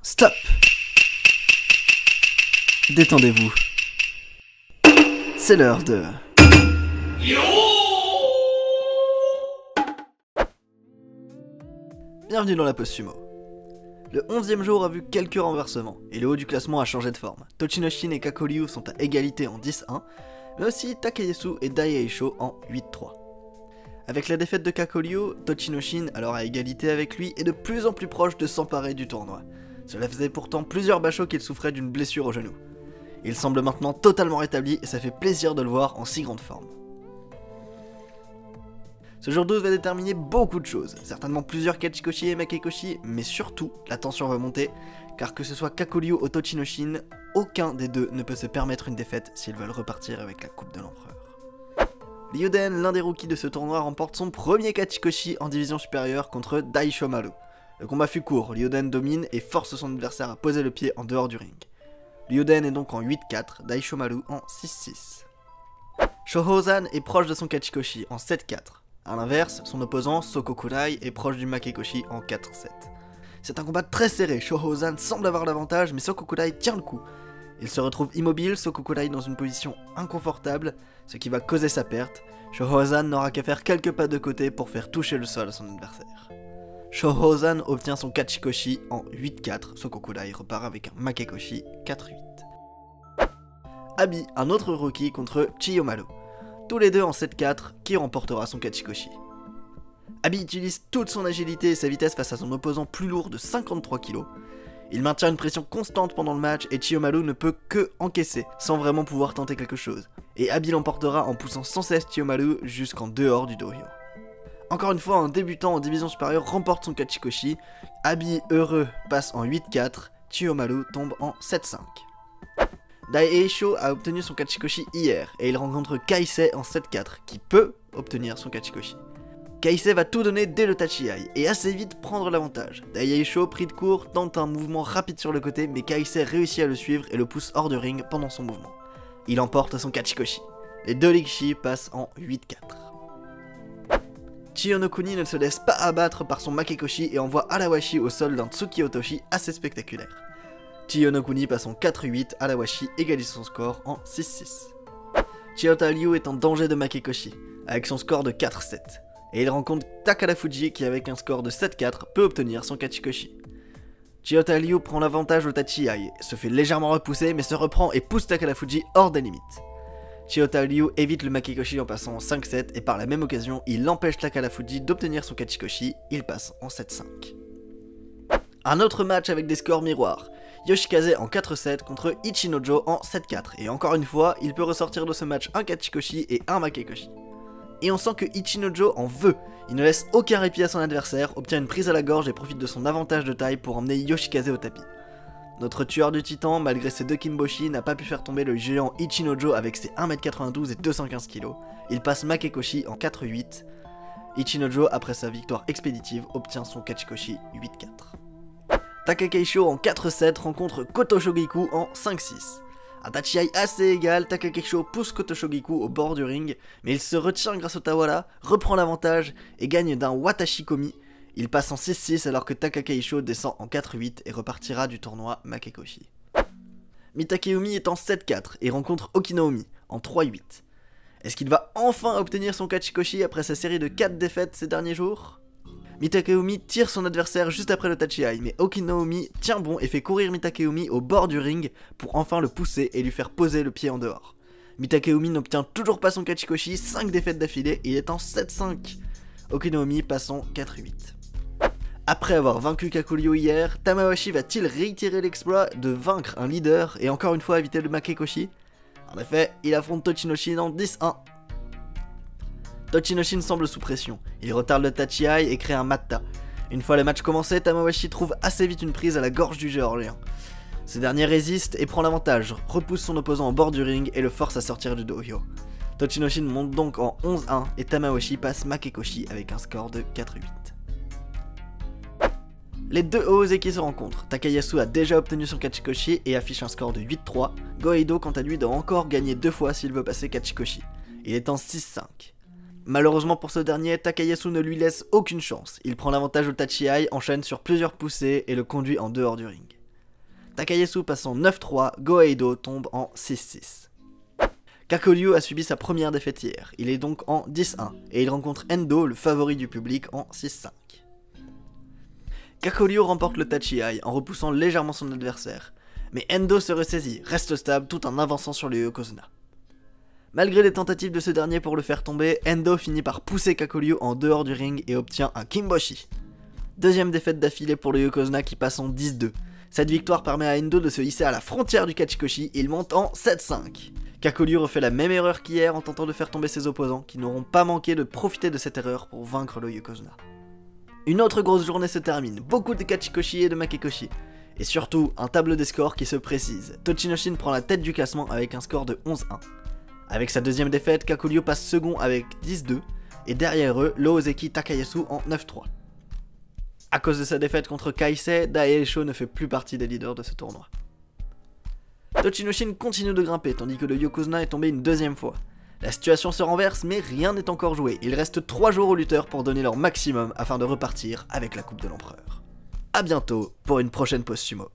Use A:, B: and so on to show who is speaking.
A: Stop! Détendez-vous. C'est l'heure de... Bienvenue dans la pause sumo. Le 11e jour a vu quelques renversements, et le haut du classement a changé de forme. Tochinoshin et Kakoryu sont à égalité en 10-1, mais aussi Takayasu et Daieisho en 8-3. Avec la défaite de Kakoryu, Tochinoshin, alors à égalité avec lui, est de plus en plus proche de s'emparer du tournoi. Cela faisait pourtant plusieurs bachos qu'il souffrait d'une blessure au genou. Il semble maintenant totalement rétabli et ça fait plaisir de le voir en si grande forme. Ce jour 12 va déterminer beaucoup de choses, certainement plusieurs Kachikoshi et Makekoshi, mais surtout la tension va monter, car que ce soit Kakoryu ou Tochinoshin, aucun des deux ne peut se permettre une défaite s'ils veulent repartir avec la coupe de l'empereur. Ryuden, l'un des rookies de ce tournoi, remporte son premier Kachikoshi en division supérieure contre Daishomaru. Le combat fut court, Ryuden domine et force son adversaire à poser le pied en dehors du ring. Ryuden est donc en 8-4, Daishomaru en 6-6. Shohozan est proche de son Kachikoshi en 7-4. A l'inverse, son opposant, Sokokurai, est proche du Makekoshi en 4-7. C'est un combat très serré, Shohozan semble avoir l'avantage, mais Sokokurai tient le coup. Il se retrouve immobile, Sokokurai dans une position inconfortable, ce qui va causer sa perte. Shohozan n'aura qu'à faire quelques pas de côté pour faire toucher le sol à son adversaire. Shohozan obtient son Kachikoshi en 8-4, Sokokurai repart avec un Makekoshi 4-8. Abi, un autre rookie contre Chiyomaru. Tous les deux en 7-4, qui remportera son Kachikoshi. Abi utilise toute son agilité et sa vitesse face à son opposant plus lourd de 53 kg. Il maintient une pression constante pendant le match et Chiyomaru ne peut que encaisser, sans vraiment pouvoir tenter quelque chose. Et Abi l'emportera en poussant sans cesse Chiyomaru jusqu'en dehors du dohyo. Encore une fois, un débutant en division supérieure remporte son Kachikoshi. Abi, heureux, passe en 8-4, Chiyomaru tombe en 7-5. Daieisho a obtenu son Kachikoshi hier, et il rencontre Kaisei en 7-4, qui peut obtenir son Kachikoshi. Kaisei va tout donner dès le Tachiai, et assez vite prendre l'avantage. Daieisho, pris de court, tente un mouvement rapide sur le côté, mais Kaisei réussit à le suivre et le pousse hors de ring pendant son mouvement. Il emporte son Kachikoshi. Les deux Rikishi passent en 8-4. Chiyonokuni ne se laisse pas abattre par son Makekoshi et envoie Alawashi au sol d'un Tsuki Otoshi assez spectaculaire. Chiyonokuni passe en 4-8, Alawashi égalise son score en 6-6. Chiyota Ryu est en danger de Makekoshi, avec son score de 4-7, et il rencontre Takada Fuji qui avec un score de 7-4 peut obtenir son Kachikoshi. Chiyota Ryu prend l'avantage au Tachiai, se fait légèrement repousser mais se reprend et pousse Takada Fuji hors des limites. Chiyota Ryu évite le Makekoshi en passant en 5-7 et par la même occasion il empêche Takada Fuji d'obtenir son Kachikoshi, il passe en 7-5. Un autre match avec des scores miroirs. Yoshikaze en 4-7 contre Ichinojo en 7-4, et encore une fois, il peut ressortir de ce match un Kachikoshi et un Makekoshi. Et on sent que Ichinojo en veut, il ne laisse aucun répit à son adversaire, obtient une prise à la gorge et profite de son avantage de taille pour emmener Yoshikaze au tapis. Notre tueur du titan, malgré ses deux Kimboshi, n'a pas pu faire tomber le géant Ichinojo avec ses 1m92 et 215 kg. Il passe Makekoshi en 4-8. Ichinojo, après sa victoire expéditive, obtient son Kachikoshi 8-4. Takakeisho en 4-7 rencontre Kotoshogiku en 5-6. Un Tachiai assez égal, Takakeisho pousse Kotoshogiku au bord du ring, mais il se retient grâce au Tawara, reprend l'avantage et gagne d'un Watashikomi. Il passe en 6-6 alors que Takakeisho descend en 4-8 et repartira du tournoi Makekoshi. Mitakeumi est en 7-4 et rencontre Okinaomi en 3-8. Est-ce qu'il va enfin obtenir son Kachikoshi après sa série de 4 défaites ces derniers jours ? Mitakeumi tire son adversaire juste après le Tachiai, mais Okinaomi tient bon et fait courir Mitakeumi au bord du ring pour enfin le pousser et lui faire poser le pied en dehors. Mitakeumi n'obtient toujours pas son Kachikoshi, 5 défaites d'affilée et il est en 7-5. Okinaomi passe en 4-8. Après avoir vaincu Kakoryu hier, Tamawashi va-t-il réitérer l'exploit de vaincre un leader et encore une fois éviter le Makekoshi? En effet, il affronte Tochinoshin en 10-1. Tochinoshin semble sous pression, il retarde le Tachiai et crée un Matta. Une fois le match commencé, Tamawashi trouve assez vite une prise à la gorge du géorgien. Ce dernier résiste et prend l'avantage, repousse son opposant au bord du ring et le force à sortir du dohyo. Tochinoshin monte donc en 11-1 et Tamawashi passe Makekoshi avec un score de 4-8. Les deux Oozeki se rencontrent, Takayasu a déjà obtenu son Kachikoshi et affiche un score de 8-3, Goeido quant à lui doit encore gagner 2 fois s'il veut passer Kachikoshi. Il est en 6-5. Malheureusement pour ce dernier, Takayasu ne lui laisse aucune chance. Il prend l'avantage au Tachiai, enchaîne sur plusieurs poussées et le conduit en dehors du ring. Takayasu passe en 9-3, Go-Eido tombe en 6-6. Kakoryu a subi sa première défaite hier, il est donc en 10-1, et il rencontre Endo, le favori du public, en 6-5. Kakoryu remporte le Tachi-Ai en repoussant légèrement son adversaire, mais Endo se ressaisit, reste stable tout en avançant sur le Yokozuna. Malgré les tentatives de ce dernier pour le faire tomber, Endo finit par pousser Kakoryu en dehors du ring et obtient un Kimboshi. Deuxième défaite d'affilée pour le Yokozuna qui passe en 10-2. Cette victoire permet à Endo de se hisser à la frontière du Kachikoshi et il monte en 7-5. Kakoryu refait la même erreur qu'hier en tentant de faire tomber ses opposants qui n'auront pas manqué de profiter de cette erreur pour vaincre le Yokozuna. Une autre grosse journée se termine, beaucoup de Kachikoshi et de Makekoshi. Et surtout, un tableau des scores qui se précise. Tochinoshin prend la tête du classement avec un score de 11-1. Avec sa deuxième défaite, Kakoryu passe second avec 10-2, et derrière eux, Loozeki Takayasu en 9-3. A cause de sa défaite contre Kaisei, Daieisho ne fait plus partie des leaders de ce tournoi. Tochinoshin continue de grimper tandis que le Yokozuna est tombé une deuxième fois. La situation se renverse mais rien n'est encore joué, il reste 3 jours aux lutteurs pour donner leur maximum afin de repartir avec la coupe de l'empereur. A bientôt pour une prochaine pause sumo.